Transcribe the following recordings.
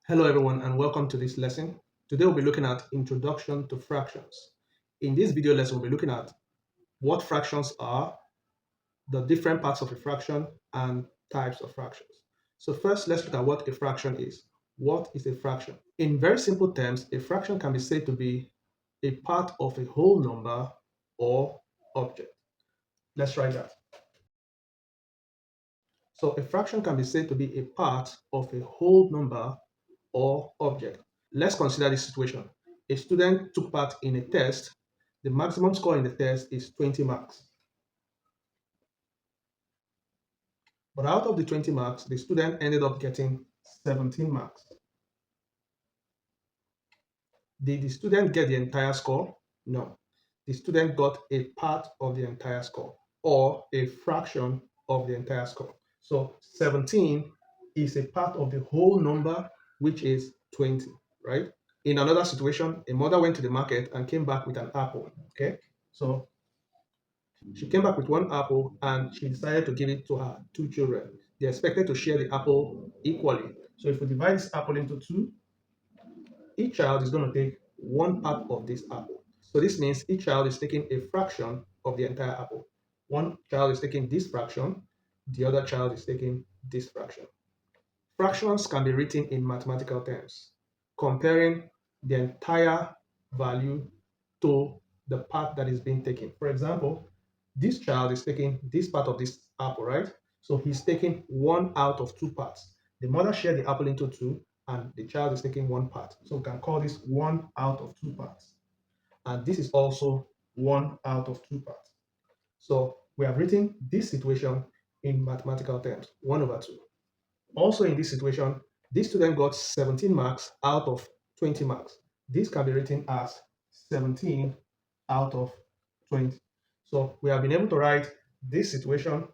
Hello everyone and welcome to this lesson. Today we'll be looking at Introduction to Fractions. In this video lesson we'll be looking at what fractions are, the different parts of a fraction, and types of fractions. So first let's look at what a fraction is. What is a fraction? In very simple terms, a fraction can be said to be a part of a whole number or object. Let's try that. So a fraction can be said to be a part of a whole number or object. Let's consider this situation. A student took part in a test. The maximum score in the test is 20 marks. But out of the 20 marks, the student ended up getting 17 marks. Did the student get the entire score? No. The student got a part of the entire score or a fraction of the entire score. So 17 is a part of the whole number, which is 20, right? In another situation, a mother went to the market and came back with an apple, okay? So she came back with one apple and she decided to give it to her two children. They expected to share the apple equally. So if we divide this apple into two, each child is going to take one part of this apple. So this means each child is taking a fraction of the entire apple. One child is taking this fraction, the other child is taking this fraction. Fractions can be written in mathematical terms, comparing the entire value to the part that is being taken. For example, this child is taking this part of this apple, right? So he's taking one out of two parts. The mother shared the apple into two, and the child is taking one part. So we can call this one out of two parts. And this is also one out of two parts. So we have written this situation in mathematical terms, 1 over 2. Also in this situation, this student got 17 marks out of 20 marks. This can be written as 17 out of 20. So we have been able to write this situation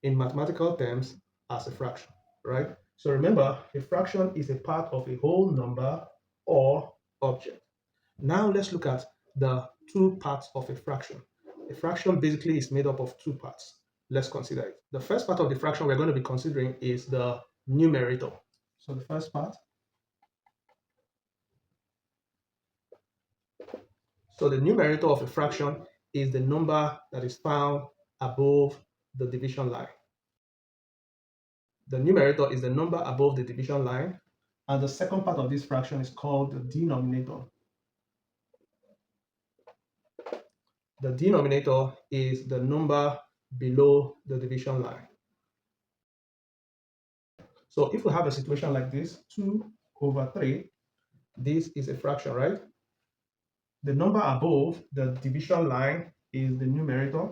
in mathematical terms as a fraction, right? So remember, a fraction is a part of a whole number or object. Now let's look at the two parts of a fraction. A fraction basically is made up of two parts. Let's consider it. The first part of the fraction we're going to be considering is the numerator. So the first part. So the numerator of a fraction is the number that is found above the division line. The numerator is the number above the division line, and the second part of this fraction is called the denominator. The denominator is the number below the division line. So if we have a situation like this, 2 over 3, this is a fraction, right? The number above the division line is the numerator,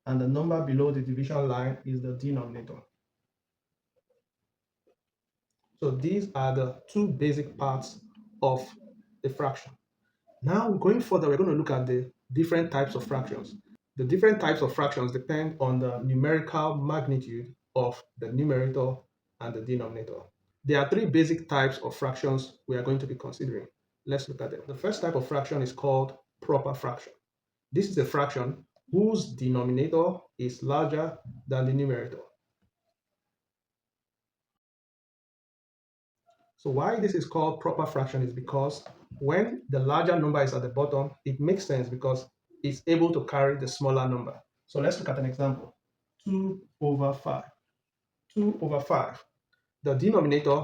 and the number below the division line is the denominator. So these are the two basic parts of a fraction. Now going further, we're going to look at the different types of fractions. The different types of fractions depend on the numerical magnitude of the numerator and the denominator. There are three basic types of fractions we are going to be considering. Let's look at them. The first type of fraction is called proper fraction. This is a fraction whose denominator is larger than the numerator. So why this is called proper fraction is because when the larger number is at the bottom, it makes sense because it's able to carry the smaller number. So let's look at an example. 2 over 5. 2 over 5. The denominator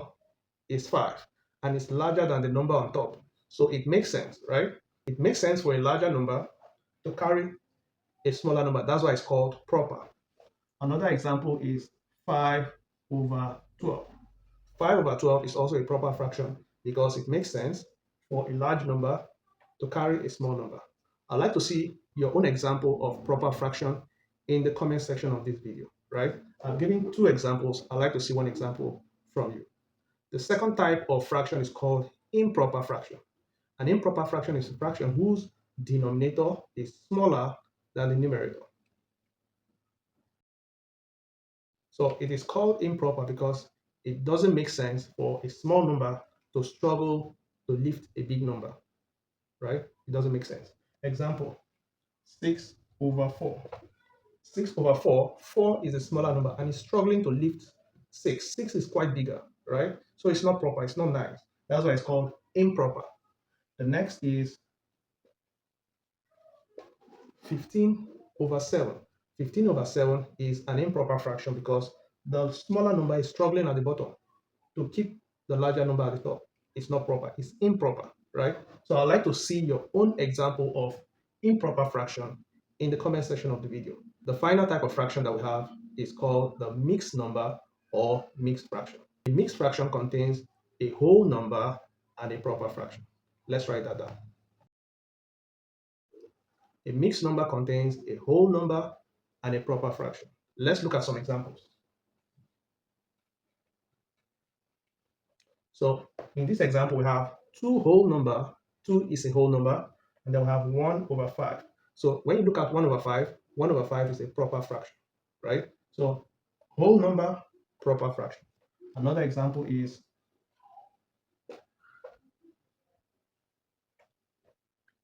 is 5 and it's larger than the number on top. So it makes sense, right? It makes sense for a larger number to carry a smaller number. That's why it's called proper. Another example is 5 over 12. 5 over 12 is also a proper fraction because it makes sense for a large number to carry a small number. I'd like to see your own example of proper fraction in the comment section of this video, right? I'm giving two examples. I'd like to see one example from you. The second type of fraction is called improper fraction. An improper fraction is a fraction whose denominator is smaller than the numerator. So it is called improper because it doesn't make sense for a small number to struggle to lift a big number, right? It doesn't make sense. Example, 6 over 4. 6 over 4, 4 is a smaller number and it's struggling to lift 6. 6 is quite bigger, right? So it's not proper, it's not nice. That's why it's called improper. The next is 15 over 7. 15 over 7 is an improper fraction because the smaller number is struggling at the bottom to keep the larger number at the top. It's not proper, it's improper, right? So I'd like to see your own example of improper fraction in the comment section of the video. The final type of fraction that we have is called the mixed number or mixed fraction. A mixed fraction contains a whole number and a proper fraction. Let's write that down. A mixed number contains a whole number and a proper fraction. Let's look at some examples. So in this example, we have 2 whole number. 2 is a whole number, and then we have 1 over 5. So when you look at 1 over 5, 1 over 5 is a proper fraction, right? So whole number, proper fraction. Another example is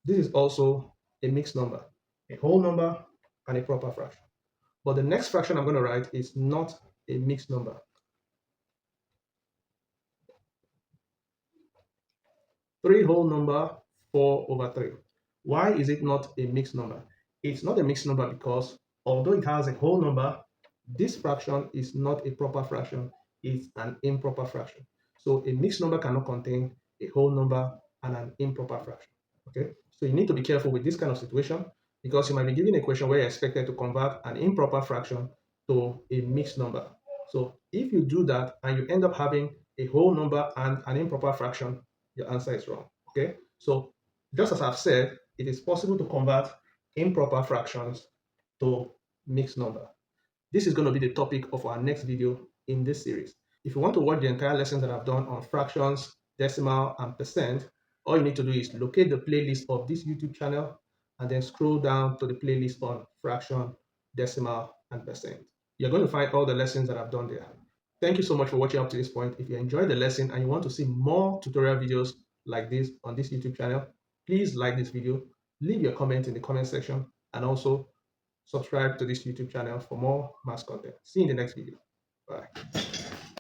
this is also a mixed number, a whole number and a proper fraction. But the next fraction I'm going to write is not a mixed number. 3 whole number, 4 over 3. Why is it not a mixed number? It's not a mixed number because although it has a whole number, this fraction is not a proper fraction, it's an improper fraction. So a mixed number cannot contain a whole number and an improper fraction. Okay, so you need to be careful with this kind of situation because you might be given a question where you're expected to convert an improper fraction to a mixed number. So if you do that and you end up having a whole number and an improper fraction, your answer is wrong. Okay, so just as I've said, it is possible to convert improper fractions to mixed number. This is going to be the topic of our next video in this series. If you want to watch the entire lesson that I've done on fractions, decimal, and percent, all you need to do is locate the playlist of this YouTube channel and then scroll down to the playlist on fraction, decimal, and percent. You're going to find all the lessons that I've done there. Thank you so much for watching up to this point. If you enjoyed the lesson and you want to see more tutorial videos like this on this YouTube channel, please like this video, leave your comment in the comment section, and also subscribe to this YouTube channel for more math content. See you in the next video. Bye.